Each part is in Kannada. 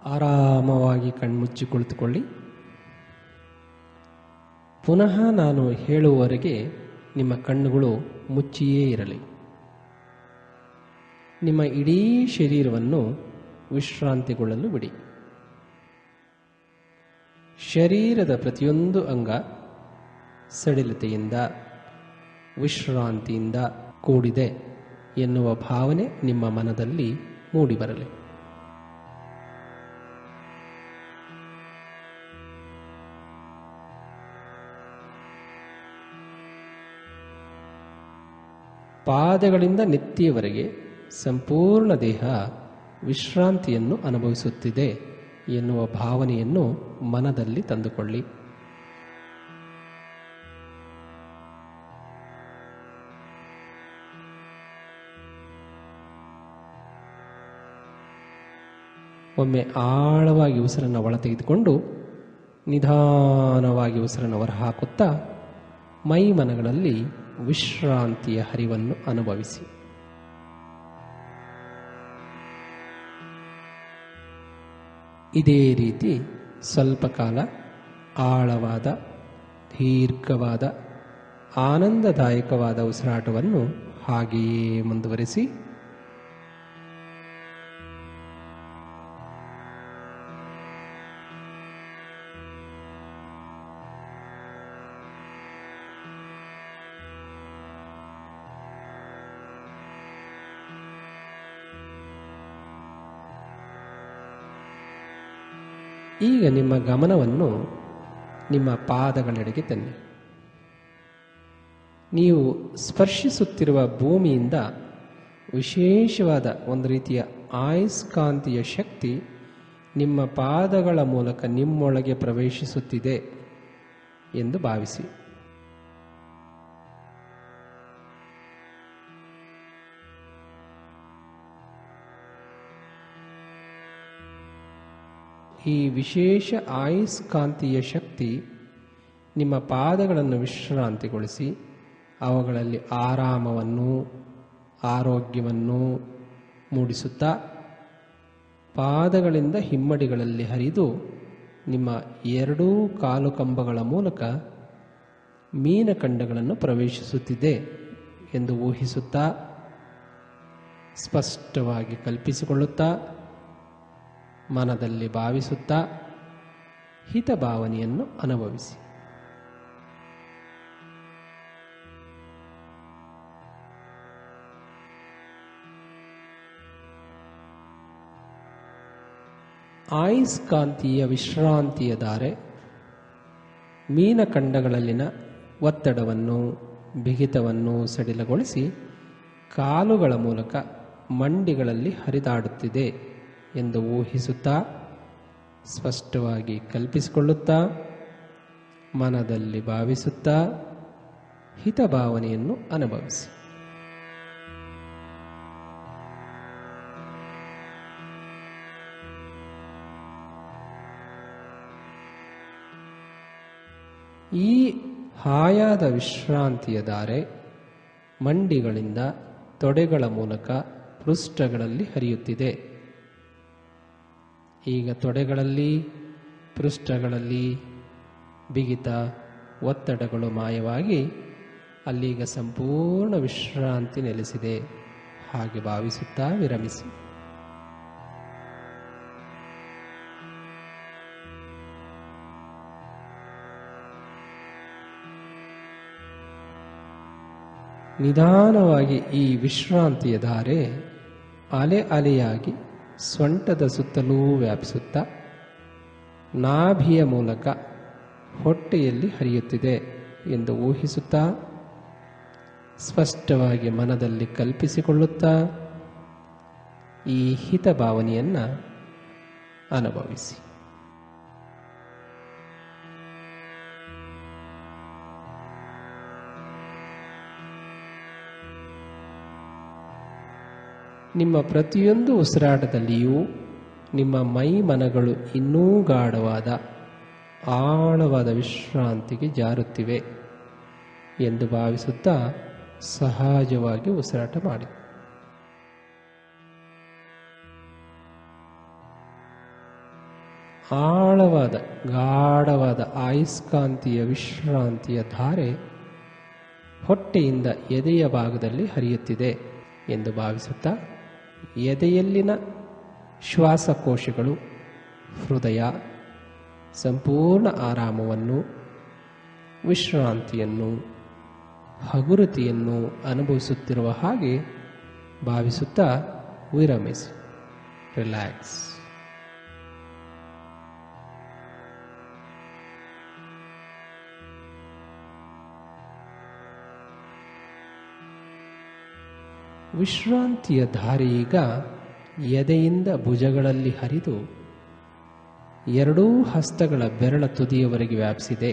ಆರಾಮವಾಗಿ ಕಣ್ಮುಚ್ಚಿ ಕುಳಿತುಕೊಳ್ಳಿ. ಪುನಃ ನಾನು ಹೇಳುವವರೆಗೆ ನಿಮ್ಮ ಕಣ್ಣುಗಳು ಮುಚ್ಚಿಯೇ ಇರಲಿ. ನಿಮ್ಮ ಇಡೀ ಶರೀರವನ್ನು ವಿಶ್ರಾಂತಿಗೊಳ್ಳಲು ಬಿಡಿ. ಶರೀರದ ಪ್ರತಿಯೊಂದು ಅಂಗ ಸಡಿಲತೆಯಿಂದ ವಿಶ್ರಾಂತಿಯಿಂದ ಕೂಡಿದೆ ಎನ್ನುವ ಭಾವನೆ ನಿಮ್ಮ ಮನದಲ್ಲಿ ಮೂಡಿಬರಲಿ. ಪಾದಗಳಿಂದ ನೆತ್ತಿಯವರೆಗೆ ಸಂಪೂರ್ಣ ದೇಹ ವಿಶ್ರಾಂತಿಯನ್ನು ಅನುಭವಿಸುತ್ತಿದೆ ಎನ್ನುವ ಭಾವನೆಯನ್ನು ಮನದಲ್ಲಿ ತಂದುಕೊಳ್ಳಿ. ಒಮ್ಮೆ ಆಳವಾಗಿ ಉಸಿರನ್ನು ಒಳ ತೆಗೆದುಕೊಂಡು ನಿಧಾನವಾಗಿ ಉಸಿರನ್ನು ಹೊರಹಾಕುತ್ತಾ ಮೈ ಮನಗಳಲ್ಲಿ ವಿಶ್ರಾಂತಿಯ ಹರಿವನ್ನು ಅನುಭವಿಸಿ. ಇದೇ ರೀತಿ ಸ್ವಲ್ಪ ಕಾಲ ಆಳವಾದ ದೀರ್ಘವಾದ ಆನಂದದಾಯಕವಾದ ಉಸಿರಾಟವನ್ನು ಹಾಗೆಯೇ ಮುಂದುವರಿಸಿ. ಈಗ ನಿಮ್ಮ ಗಮನವನ್ನು ನಿಮ್ಮ ಪಾದಗಳೆಡೆಗೆ ತನ್ನಿ. ನೀವು ಸ್ಪರ್ಶಿಸುತ್ತಿರುವ ಭೂಮಿಯಿಂದ ವಿಶೇಷವಾದ ಒಂದು ರೀತಿಯ ಆಯಸ್ಕಾಂತೀಯ ಶಕ್ತಿ ನಿಮ್ಮ ಪಾದಗಳ ಮೂಲಕ ನಿಮ್ಮೊಳಗೆ ಪ್ರವೇಶಿಸುತ್ತಿದೆ ಎಂದು ಭಾವಿಸಿ. ಈ ವಿಶೇಷ ಆಯಸ್ಕಾಂತೀಯ ಶಕ್ತಿ ನಿಮ್ಮ ಪಾದಗಳನ್ನು ವಿಶ್ರಾಂತಿಗೊಳಿಸಿ ಅವುಗಳಲ್ಲಿ ಆರಾಮವನ್ನು ಆರೋಗ್ಯವನ್ನು ಮೂಡಿಸುತ್ತಾ ಪಾದಗಳಿಂದ ಹಿಮ್ಮಡಿಗಳಲ್ಲಿ ಹರಿದು ನಿಮ್ಮ ಎರಡೂ ಕಾಲು ಕಂಬಗಳ ಮೂಲಕ ಮೀನಖಂಡಗಳನ್ನು ಪ್ರವೇಶಿಸುತ್ತಿದೆ ಎಂದು ಊಹಿಸುತ್ತಾ ಸ್ಪಷ್ಟವಾಗಿ ಕಲ್ಪಿಸಿಕೊಳ್ಳುತ್ತಾ ಮನದಲ್ಲಿ ಭಾವಿಸುತ್ತಾ ಹಿತಭಾವನೆಯನ್ನು ಅನುಭವಿಸಿ. ಆಯಸ್ಕಾಂತೀಯ ವಿಶ್ರಾಂತಿಯ ಧಾರೆ ಮೀನಖಂಡಗಳಲ್ಲಿನ ಒತ್ತಡವನ್ನು ಬಿಗಿತವನ್ನು ಸಡಿಲಗೊಳಿಸಿ ಕಾಲುಗಳ ಮೂಲಕ ಮಂಡಿಗಳಲ್ಲಿ ಹರಿದಾಡುತ್ತಿದೆ ಎಂದು ಊಹಿಸುತ್ತಾ ಸ್ಪಷ್ಟವಾಗಿ ಕಲ್ಪಿಸಿಕೊಳ್ಳುತ್ತಾ ಮನದಲ್ಲಿ ಭಾವಿಸುತ್ತಾ ಹಿತಭಾವನೆಯನ್ನು ಅನುಭವಿಸಿ. ಈ ಹಾಯಾದ ವಿಶ್ರಾಂತಿಯ ಧಾರೆ ಮಂಡಿಗಳಿಂದ ತೊಡೆಗಳ ಮೂಲಕ ಪೃಷ್ಠಗಳಲ್ಲಿ ಹರಿಯುತ್ತಿದೆ. ಈಗ ತೊಡೆಗಳಲ್ಲಿ ಪೃಷ್ಠಗಳಲ್ಲಿ ಬಿಗಿತ ಒತ್ತಡಗಳು ಮಾಯವಾಗಿ ಅಲ್ಲೀಗ ಸಂಪೂರ್ಣ ವಿಶ್ರಾಂತಿ ನೆಲೆಸಿದೆ ಹಾಗೆ ಭಾವಿಸುತ್ತಾ ವಿರಮಿಸಿ. ನಿಧಾನವಾಗಿ ಈ ವಿಶ್ರಾಂತಿಯ ಧಾರೆ ಅಲೆ ಅಲೆಯಾಗಿ ಸೊಂಟದ ಸುತ್ತಲೂ ವ್ಯಾಪಿಸುತ್ತಾ ನಾಭಿಯ ಮೂಲಕ ಹೊಟ್ಟೆಯಲ್ಲಿ ಹರಿಯುತ್ತಿದೆ ಎಂದು ಊಹಿಸುತ್ತಾ ಸ್ಪಷ್ಟವಾಗಿ ಮನದಲ್ಲಿ ಕಲ್ಪಿಸಿಕೊಳ್ಳುತ್ತಾ ಈ ಹಿತಭಾವನೆಯನ್ನು ಅನುಭವಿಸಿ. ನಿಮ್ಮ ಪ್ರತಿಯೊಂದು ಉಸಿರಾಟದಲ್ಲಿಯೂ ನಿಮ್ಮ ಮೈ ಮನಗಳು ಇನ್ನೂ ಗಾಢವಾದ ಆಳವಾದ ವಿಶ್ರಾಂತಿಗೆ ಜಾರುತ್ತಿವೆ ಎಂದು ಭಾವಿಸುತ್ತಾ ಸಹಜವಾಗಿ ಉಸಿರಾಟ ಮಾಡಿ. ಆಳವಾದ ಗಾಢವಾದ ಆಯಸ್ಕಾಂತೀಯ ವಿಶ್ರಾಂತಿಯ ಧಾರೆ ಹೊಟ್ಟೆಯಿಂದ ಎದೆಯ ಭಾಗದಲ್ಲಿ ಹರಿಯುತ್ತಿದೆ ಎಂದು ಭಾವಿಸುತ್ತಾ ಎದೆಯಲ್ಲಿನ ಶ್ವಾಸಕೋಶಗಳು, ಹೃದಯ ಸಂಪೂರ್ಣ ಆರಾಮವನ್ನು, ವಿಶ್ರಾಂತಿಯನ್ನು, ಹಗುರತೆಯನ್ನು ಅನುಭವಿಸುತ್ತಿರುವ ಹಾಗೆ ಭಾವಿಸುತ್ತಾ ವಿರಮಿಸಿ. ರಿಲ್ಯಾಕ್ಸ್. ವಿಶ್ರಾಂತಿಯ ಧಾರೆ ಈಗ ಎದೆಯಿಂದ ಭುಜಗಳಲ್ಲಿ ಹರಿದು ಎರಡೂ ಹಸ್ತಗಳ ಬೆರಳ ತುದಿಯವರೆಗೆ ವ್ಯಾಪಿಸಿದೆ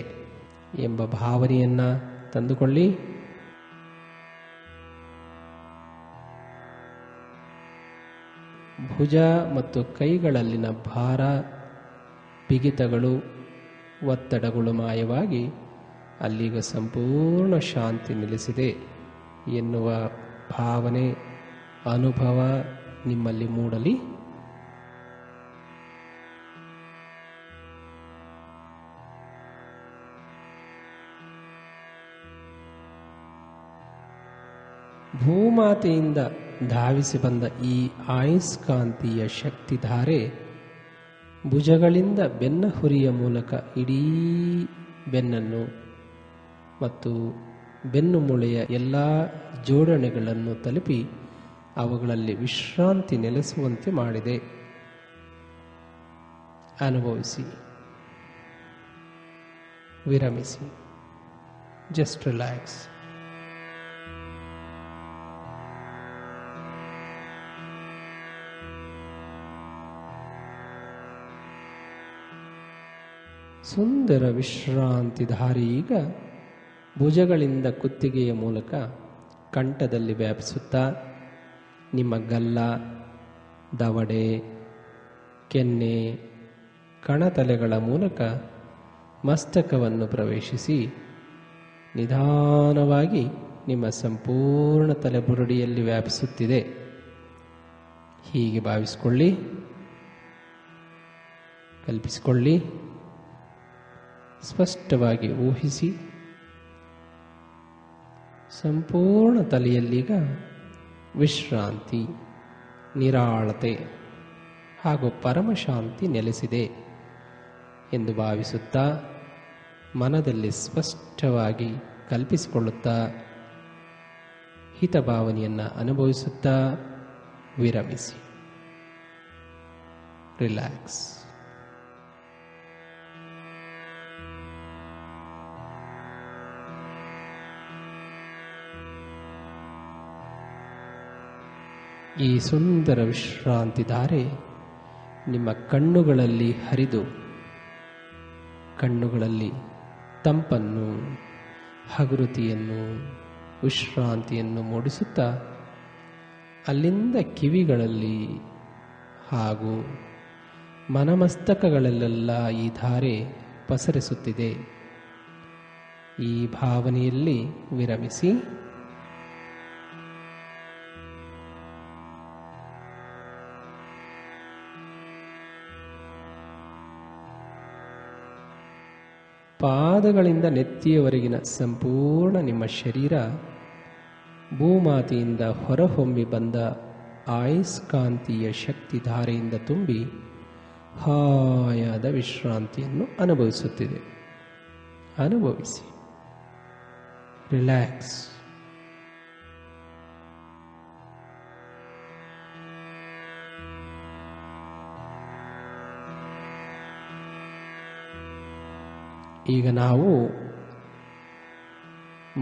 ಎಂಬ ಭಾವನೆಯನ್ನು ತಂದುಕೊಳ್ಳಿ. ಭುಜ ಮತ್ತು ಕೈಗಳಲ್ಲಿನ ಭಾರ, ಬಿಗಿತಗಳು, ಒತ್ತಡಗಳು ಮಾಯವಾಗಿ ಅಲ್ಲಿಗ ಸಂಪೂರ್ಣ ಶಾಂತಿ ನೆಲೆಸಿದೆ ಎನ್ನುವ ಭಾವನೆ, ಅನುಭವ ನಿಮ್ಮಲ್ಲಿ ಮೂಡಲಿ. ಭೂಮಾತೆಯಿಂದ ಧಾವಿಸಿ ಬಂದ ಈ ಆಯಸ್ಕಾಂತೀಯ ಶಕ್ತಿಧಾರೆ ಭುಜಗಳಿಂದ ಬೆನ್ನ ಹುರಿಯ ಮೂಲಕ ಇಡೀ ಬೆನ್ನನ್ನು ಮತ್ತು ಬೆನ್ನು ಮೂಳೆಯ ಎಲ್ಲ ಜೋಡಣೆಗಳನ್ನು ತಲುಪಿ ಅವುಗಳಲ್ಲಿ ವಿಶ್ರಾಂತಿ ನೆಲೆಸುವಂತೆ ಮಾಡಿದೆ. ಅನುಭವಿಸಿ, ವಿರಮಿಸಿ. Just relax. ಸುಂದರ ವಿಶ್ರಾಂತಿ ಧಾರೆ ಈಗ ಭುಜಗಳಿಂದ ಕುತ್ತಿಗೆಯ ಮೂಲಕ ಕಂಠದಲ್ಲಿ ವ್ಯಾಪಿಸುತ್ತಾ ನಿಮ್ಮ ಗಲ್ಲ, ದವಡೆ, ಕೆನ್ನೆ, ಕಣತಲೆಗಳ ಮೂಲಕ ಮಸ್ತಕವನ್ನು ಪ್ರವೇಶಿಸಿ ನಿಧಾನವಾಗಿ ನಿಮ್ಮ ಸಂಪೂರ್ಣ ತಲೆಬುರುಡಿಯಲ್ಲಿ ವ್ಯಾಪಿಸುತ್ತಿದೆ. ಹೀಗೆ ಭಾವಿಸಿಕೊಳ್ಳಿ, ಕಲ್ಪಿಸಿಕೊಳ್ಳಿ, ಸ್ಪಷ್ಟವಾಗಿ ಊಹಿಸಿ. ಸಂಪೂರ್ಣ ತಲೆಯಲ್ಲೀಗ ವಿಶ್ರಾಂತಿ, ನಿರಾಳತೆ ಹಾಗೂ ಪರಮಶಾಂತಿ ನೆಲೆಸಿದೆ ಎಂದು ಭಾವಿಸುತ್ತಾ ಮನದಲ್ಲಿ ಸ್ಪಷ್ಟವಾಗಿ ಕಲ್ಪಿಸಿಕೊಳ್ಳುತ್ತಾ ಹಿತಭಾವನೆಯನ್ನು ಅನುಭವಿಸುತ್ತಾ ವಿರಮಿಸಿ. ರಿಲ್ಯಾಕ್ಸ್. ಈ ಸುಂದರ ವಿಶ್ರಾಂತಿ ಧಾರೆ ನಿಮ್ಮ ಕಣ್ಣುಗಳಲ್ಲಿ ಹರಿದು ಕಣ್ಣುಗಳಲ್ಲಿ ತಂಪನ್ನು, ಹಗುರತೆಯನ್ನು, ವಿಶ್ರಾಂತಿಯನ್ನು ಮೂಡಿಸುತ್ತಾ ಅಲ್ಲಿಂದ ಕಿವಿಗಳಲ್ಲಿ ಹಾಗೂ ಮನಮಸ್ತಕಗಳಲ್ಲೆಲ್ಲ ಈ ಧಾರೆ ಪಸರಿಸುತ್ತಿದೆ. ಈ ಭಾವನೆಯಲ್ಲಿ ವಿರಮಿಸಿ. ಪಾದಗಳಿಂದ ನೆತ್ತಿಯವರೆಗಿನ ಸಂಪೂರ್ಣ ನಿಮ್ಮ ಶರೀರ ಭೂಮಾತೆಯಿಂದ ಹೊರಹೊಮ್ಮಿ ಬಂದ ಆಯಸ್ಕಾಂತೀಯ ಶಕ್ತಿಧಾರೆಯಿಂದ ತುಂಬಿ ಹಾಯಾದ ವಿಶ್ರಾಂತಿಯನ್ನು ಅನುಭವಿಸುತ್ತಿದೆ. ಅನುಭವಿಸಿ. ರಿಲ್ಯಾಕ್ಸ್. ಈಗ ನಾವು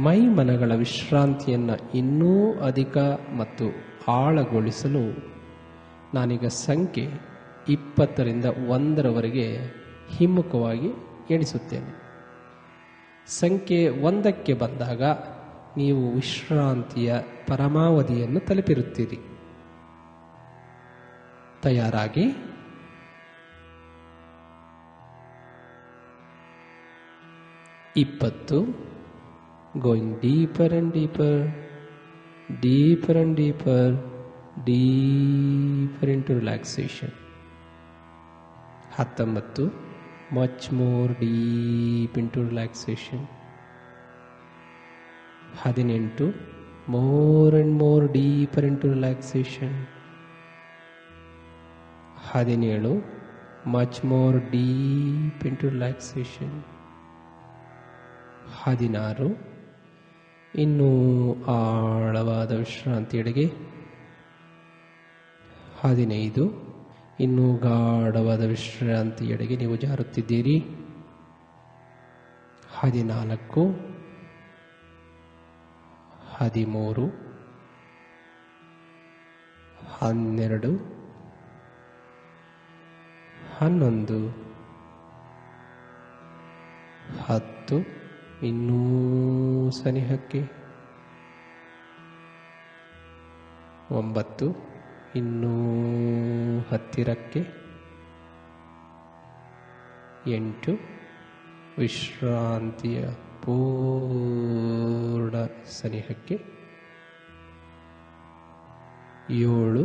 ಮೈ ಮನಗಳ ವಿಶ್ರಾಂತಿಯನ್ನು ಇನ್ನೂ ಅಧಿಕ ಮತ್ತು ಆಳಗೊಳಿಸಲು ನಾನೀಗ ಸಂಖ್ಯೆ 20ರಿಂದ 1ರವರೆಗೆ ಹಿಮ್ಮುಖವಾಗಿ ಎಣಿಸುತ್ತೇನೆ. ಸಂಖ್ಯೆ 1ಕ್ಕೆ ಬಂದಾಗ ನೀವು ವಿಶ್ರಾಂತಿಯ ಪರಮಾವಧಿಯನ್ನು ತಲುಪಿರುತ್ತೀರಿ. ತಯಾರಾಗಿ. 20. Going deeper and deeper, deeper and deeper, deeper into relaxation. 19 much more deep into relaxation. 18 more and more deeper into relaxation. 17 much more deep into relaxation. 16 ಇನ್ನೂ ಆಳವಾದ ವಿಶ್ರಾಂತಿಯೆಡೆಗೆ. 15 ಇನ್ನೂ ಗಾಢವಾದ ವಿಶ್ರಾಂತಿಯೆಡೆಗೆ ನೀವು ಜಾರುತ್ತಿದ್ದೀರಿ. 14 13 12 11 10 ಇನ್ನೂ ಸನಿಹಕ್ಕೆ. 9 ಇನ್ನೂ ಹತ್ತಿರಕ್ಕೆ. 8 ವಿಶ್ರಾಂತಿಯ ಪೂರ್ಣ ಸನಿಹಕ್ಕೆ. 7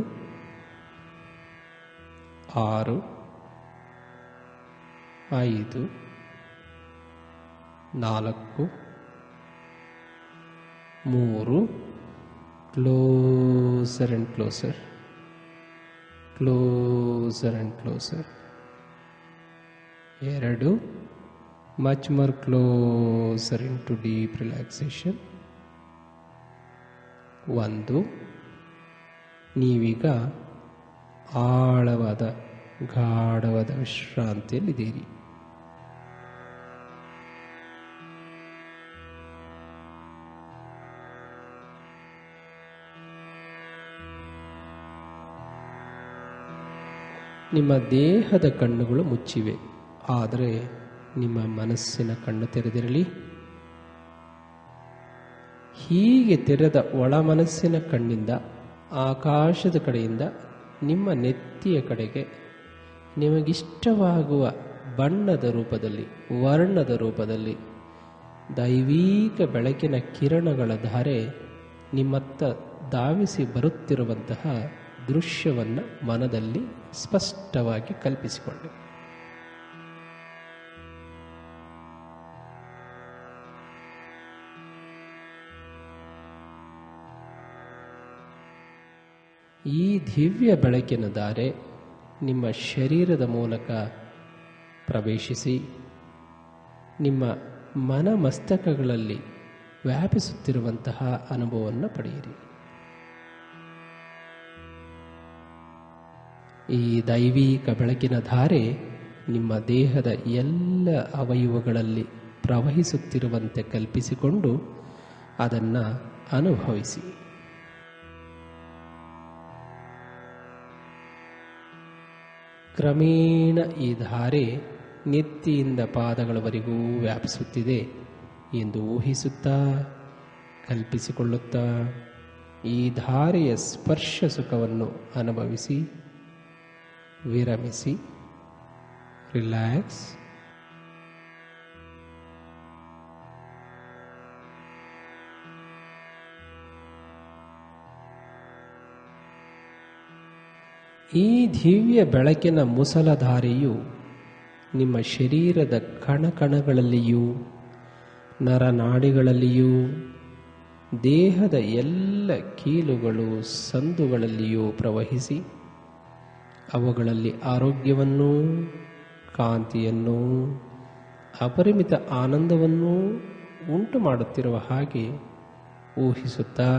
6 5 4 3 closer and closer, closer and closer. 2 much more closer into deep relaxation. 1 ನೀವೀಗ ಆಳವಾದ ಗಾಢವಾದ ವಿಶ್ರಾಂತಿಯಲ್ಲಿದ್ದೀರಿ. ನಿಮ್ಮ ದೇಹದ ಕಣ್ಣುಗಳು ಮುಚ್ಚಿವೆ, ಆದರೆ ನಿಮ್ಮ ಮನಸ್ಸಿನ ಕಣ್ಣು ತೆರೆದಿರಲಿ. ಹೀಗೆ ತೆರೆದ ಒಳ ಮನಸ್ಸಿನ ಕಣ್ಣಿಂದ ಆಕಾಶದ ಕಡೆಯಿಂದ ನಿಮ್ಮ ನೆತ್ತಿಯ ಕಡೆಗೆ ನಿಮಗಿಷ್ಟವಾಗುವ ಬಣ್ಣದ ರೂಪದಲ್ಲಿ, ವರ್ಣದ ರೂಪದಲ್ಲಿ ದೈವೀಕ ಬೆಳಕಿನ ಕಿರಣಗಳ ಧಾರೆ ನಿಮ್ಮತ್ತ ಧಾವಿಸಿ ಬರುತ್ತಿರುವಂತಹ ದೃಶ್ಯವನ್ನು ಮನದಲ್ಲಿ ಸ್ಪಷ್ಟವಾಗಿ ಕಲ್ಪಿಸಿಕೊಳ್ಳಿ. ಈ ದಿವ್ಯ ಬೆಳಕಿನ ಧಾರೆ ನಿಮ್ಮ ಶರೀರದ ಮೂಲಕ ಪ್ರವೇಶಿಸಿ ನಿಮ್ಮ ಮನಮಸ್ತಕಗಳಲ್ಲಿ ವ್ಯಾಪಿಸುತ್ತಿರುವಂತಹ ಅನುಭವವನ್ನು ಪಡೆಯಿರಿ. ಈ ದೈವಿಕ ಬೆಳಕಿನ ಧಾರೆ ನಿಮ್ಮ ದೇಹದ ಎಲ್ಲ ಅವಯವಗಳಲ್ಲಿ ಪ್ರವಹಿಸುತ್ತಿರುವಂತೆ ಕಲ್ಪಿಸಿಕೊಂಡು ಅದನ್ನು ಅನುಭವಿಸಿ. ಕ್ರಮೇಣ ಈ ಧಾರೆ ನೆತ್ತಿಯಿಂದ ಪಾದಗಳವರೆಗೂ ವ್ಯಾಪಿಸುತ್ತಿದೆ ಎಂದು ಊಹಿಸುತ್ತಾ, ಕಲ್ಪಿಸಿಕೊಳ್ಳುತ್ತಾ ಈ ಧಾರೆಯ ಸ್ಪರ್ಶ ಸುಖವನ್ನು ಅನುಭವಿಸಿ ವಿರಮಿಸಿ. ರಿಲ್ಯಾಕ್ಸ್. ಈ ದಿವ್ಯ ಬೆಳಕಿನ ಮುಸಲಧಾರೆಯು ನಿಮ್ಮ ಶರೀರದ ಕಣಕಣಗಳಲ್ಲಿಯೂ ನರನಾಡಿಗಳಲ್ಲಿಯೂ ದೇಹದ ಎಲ್ಲ ಕೀಲುಗಳು ಸಂದುಗಳಲ್ಲಿಯೂ ಪ್ರವಹಿಸಿ ಅವುಗಳಲ್ಲಿ ಆರೋಗ್ಯವನ್ನೂ ಕಾಂತಿಯನ್ನೂ ಅಪರಿಮಿತ ಆನಂದವನ್ನೂ ಉಂಟು ಮಾಡುತ್ತಿರುವ ಹಾಗೆ ಊಹಿಸುತ್ತಾ,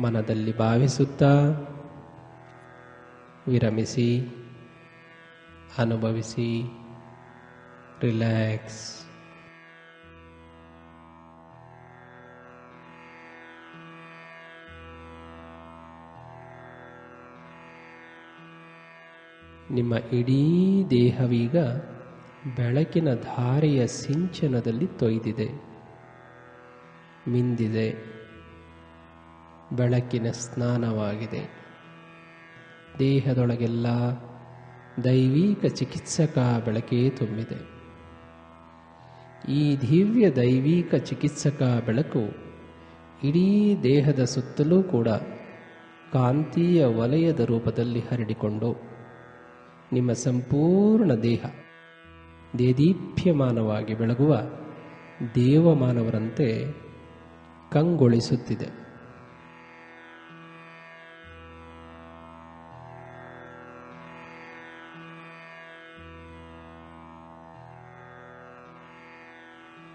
ಮನದಲ್ಲಿ ಭಾವಿಸುತ್ತಾ ವಿರಮಿಸಿ, ಅನುಭವಿಸಿ. ರಿಲ್ಯಾಕ್ಸ್. ನಿಮ್ಮ ಇಡೀ ದೇಹವೀಗ ಬೆಳಕಿನ ಧಾರೆಯ ಸಿಂಚನದಲ್ಲಿ ತೊಯ್ದಿದೆ, ಮಿಂದಿದೆ. ಬೆಳಕಿನ ಸ್ನಾನವಾಗಿದೆ. ದೇಹದೊಳಗೆಲ್ಲ ದೈವಿಕ ಚಿಕಿತ್ಸಕ ಬೆಳಕೇ ತುಂಬಿದೆ. ಈ ದಿವ್ಯ ದೈವಿಕ ಚಿಕಿತ್ಸಕ ಬೆಳಕು ಇಡೀ ದೇಹದ ಸುತ್ತಲೂ ಕೂಡ ಕಾಂತೀಯ ವಲಯದ ರೂಪದಲ್ಲಿ ಹರಡಿಕೊಂಡು ನಿಮ್ಮ ಸಂಪೂರ್ಣ ದೇಹ ದೇದೀಪ್ಯಮಾನವಾಗಿ ಬೆಳಗುವ ದೇವಮಾನವರಂತೆ ಕಂಗೊಳಿಸುತ್ತಿದೆ.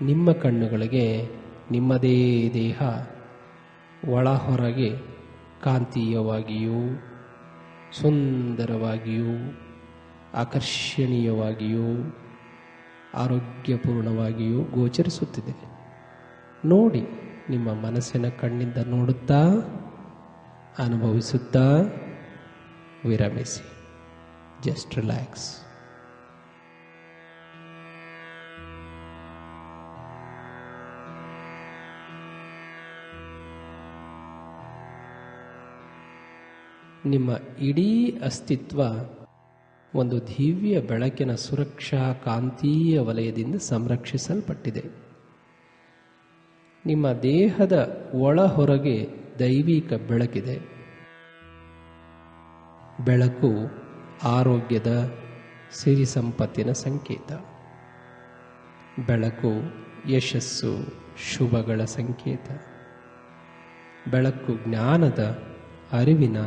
ನಿಮ್ಮ ಕಣ್ಣುಗಳಿಗೆ ನಿಮ್ಮದೇ ದೇಹ ಒಳ ಹೊರಗೆ ಕಾಂತೀಯವಾಗಿಯೂ ಸುಂದರವಾಗಿಯೂ ಆಕರ್ಷಣೀಯವಾಗಿಯೂ ಆರೋಗ್ಯಪೂರ್ಣವಾಗಿಯೂ ಗೋಚರಿಸುತ್ತಿದೆ. ನೋಡಿ, ನಿಮ್ಮ ಮನಸ್ಸಿನ ಕಣ್ಣಿಂದ ನೋಡುತ್ತಾ ಅನುಭವಿಸುತ್ತಾ ವಿರಮಿಸಿ. Just relax. ನಿಮ್ಮ ಇಡೀ ಅಸ್ತಿತ್ವ ಒಂದು ದಿವ್ಯ ಬೆಳಕಿನ ಸುರಕ್ಷಾ ಕಾಂತೀಯ ವಲಯದಿಂದ ಸಂರಕ್ಷಿಸಲ್ಪಟ್ಟಿದೆ. ನಿಮ್ಮ ದೇಹದ ಒಳ ಹೊರಗೆ ದೈವಿಕ ಬೆಳಕಿದೆ. ಬೆಳಕು ಆರೋಗ್ಯದ ಸಿರಿ ಸಂಪತ್ತಿನ ಸಂಕೇತ. ಬೆಳಕು ಯಶಸ್ಸು ಶುಭಗಳ ಸಂಕೇತ. ಬೆಳಕು ಜ್ಞಾನದ ಅರಿವಿನ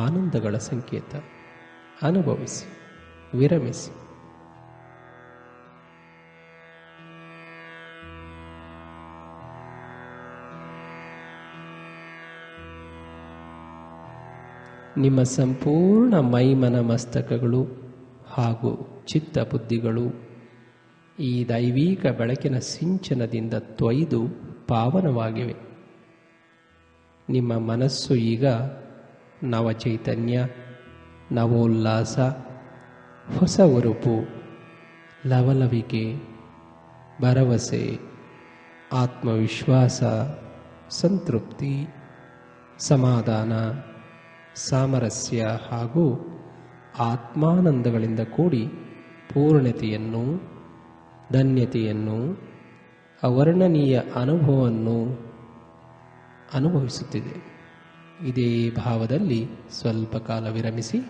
ಆನಂದಗಳ ಸಂಕೇತ. ಅನುಭವಿಸಿ, ವಿರಮಿಸಿ. ನಿಮ್ಮ ಸಂಪೂರ್ಣ ಮೈಮನ ಮಸ್ತಕಗಳು ಹಾಗೂ ಚಿತ್ತ ಬುದ್ಧಿಗಳು ಈ ದೈವಿಕ ಬೆಳಕಿನ ಸಿಂಚನದಿಂದ ತೊಯ್ದು ಪಾವನವಾಗಿವೆ. ನಿಮ್ಮ ಮನಸ್ಸು ಈಗ ನವಚೈತನ್ಯ, ನವೋಲ್ಲಾಸ, ಹೊಸ ಉರುಪು, ಲವಲವಿಕೆ, ಭರವಸೆ, ಆತ್ಮವಿಶ್ವಾಸ, ಸಂತೃಪ್ತಿ, ಸಮಾಧಾನ, ಸಾಮರಸ್ಯ ಹಾಗೂ ಆತ್ಮಾನಂದಗಳಿಂದ ಕೂಡಿ ಪೂರ್ಣತೆಯನ್ನು, ಧನ್ಯತೆಯನ್ನು, ಅವರ್ಣನೀಯ ಅನುಭವವನ್ನು ಅನುಭವಿಸುತ್ತಿದೆ. ಇದೇ ಭಾವದಲ್ಲಿ ಸ್ವಲ್ಪ ಕಾಲ ವಿರಮಿಸಿ.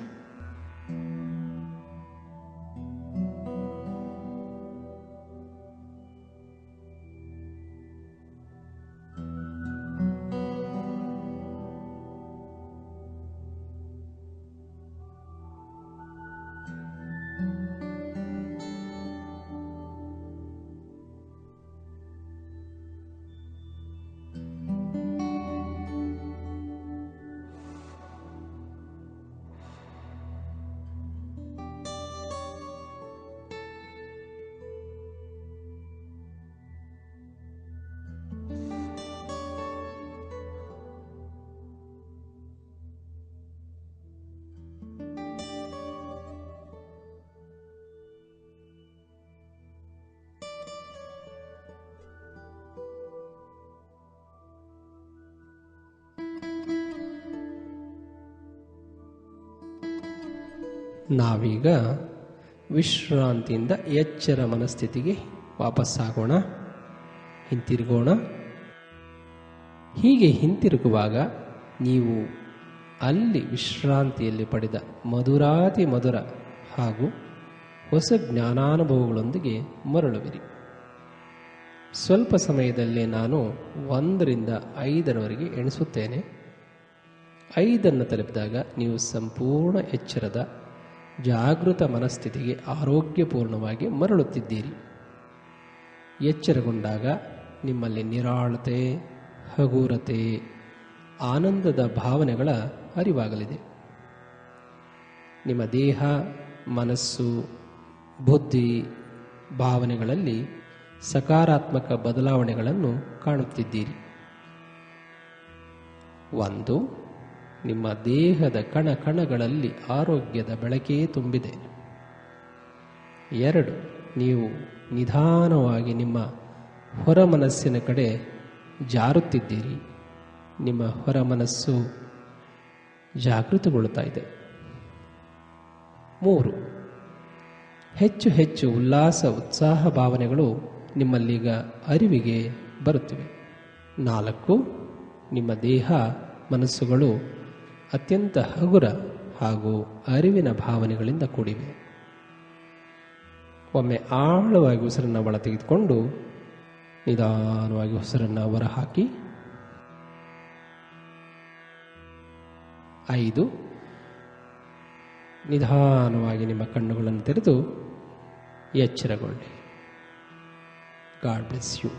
ನಾವೀಗ ವಿಶ್ರಾಂತಿಯಿಂದ ಎಚ್ಚರ ಮನಸ್ಥಿತಿಗೆ ವಾಪಸ್ಸಾಗೋಣ, ಹಿಂತಿರುಗೋಣ. ಹೀಗೆ ಹಿಂತಿರುಗುವಾಗ ನೀವು ಅಲ್ಲಿ ವಿಶ್ರಾಂತಿಯಲ್ಲಿ ಪಡೆದ ಮಧುರಾತಿ ಮಧುರ ಹಾಗೂ ಹೊಸ ಜ್ಞಾನಾನುಭವಗಳೊಂದಿಗೆ ಮರಳುವಿರಿ. ಸ್ವಲ್ಪ ಸಮಯದಲ್ಲೇ ನಾನು 1 ರಿಂದ 5 ಎಣಿಸುತ್ತೇನೆ. 5 ತಲುಪಿದಾಗ ನೀವು ಸಂಪೂರ್ಣ ಎಚ್ಚರದ ಜಾಗೃತ ಮನಸ್ಥಿತಿಗೆ ಆರೋಗ್ಯಪೂರ್ಣವಾಗಿ ಮರಳುತ್ತಿದ್ದೀರಿ. ಎಚ್ಚರಗೊಂಡಾಗ ನಿಮ್ಮಲ್ಲಿ ನಿರಾಳತೆ, ಹಗೂರತೆ, ಆನಂದದ ಭಾವನೆಗಳ ಅರಿವಾಗಲಿದೆ. ನಿಮ್ಮ ದೇಹ, ಮನಸ್ಸು, ಬುದ್ಧಿ, ಭಾವನೆಗಳಲ್ಲಿ ಸಕಾರಾತ್ಮಕ ಬದಲಾವಣೆಗಳನ್ನು ಕಾಣುತ್ತಿದ್ದೀರಿ. 1. ನಿಮ್ಮ ದೇಹದ ಕಣಕಣಗಳಲ್ಲಿ ಆರೋಗ್ಯದ ಬೆಳಕೇ ತುಂಬಿದೆ. 2. ನೀವು ನಿಧಾನವಾಗಿ ನಿಮ್ಮ ಹೊರ ಮನಸ್ಸಿನ ಕಡೆ ಜಾರುತ್ತಿದ್ದೀರಿ. ನಿಮ್ಮ ಹೊರ ಮನಸ್ಸು ಜಾಗೃತಗೊಳ್ಳುತ್ತಾ ಇದೆ. 3. ಹೆಚ್ಚು ಹೆಚ್ಚು ಉಲ್ಲಾಸ, ಉತ್ಸಾಹ ಭಾವನೆಗಳು ನಿಮ್ಮಲ್ಲೀಗ ಅರಿವಿಗೆ ಬರುತ್ತಿವೆ. 4. ನಿಮ್ಮ ದೇಹ, ಮನಸ್ಸುಗಳು ಅತ್ಯಂತ ಹಗುರ ಹಾಗೂ ಅರಿವಿನ ಭಾವನೆಗಳಿಂದ ಕೂಡಿವೆ. ಒಮ್ಮೆ ಆಳವಾಗಿ ಉಸಿರನ್ನು ಒಳ ತೆಗೆದುಕೊಂಡು ನಿಧಾನವಾಗಿ ಉಸಿರನ್ನು ಹೊರಹಾಕಿ 5. ನಿಧಾನವಾಗಿ ನಿಮ್ಮ ಕಣ್ಣುಗಳನ್ನು ತೆರೆದು ಎಚ್ಚರಗೊಳ್ಳಿ. God bless you.